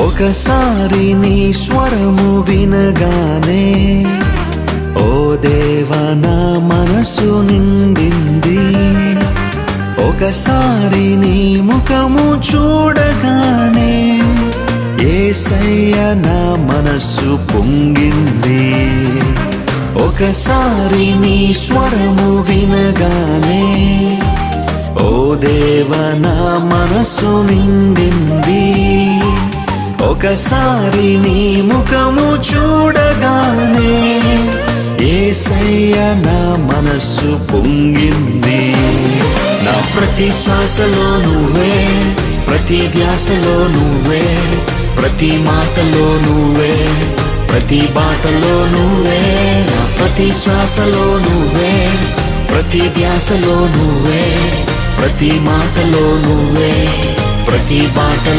ఒకసారి నీ స్వరము వినగానే ఓ దేవా నా మనసు నిండింది. ఒకసారి నీ ముఖము చూడగానే యేసయ్య నా మనసు పొంగింది. ఒకసారి నీ స్వరము వినగానే ఓ దేవా నా మనసు నిండింది. ఒకసారి నీ ముఖము చూడగానే యేసయ్య నా మనసు పొంగింది. నా ప్రతి శ్వాసలో నువ్వే, ప్రతి ధ్యాసలో నువ్వే, ప్రతి మాటలో నువ్వే, ప్రతి బాటలో నువ్వే. నా ప్రతి శ్వాసలో నువ్వే, ప్రతి ధ్యాసలో నువ్వే, ప్రతి మాటలో నువ్వే, ప్రతి బాటలో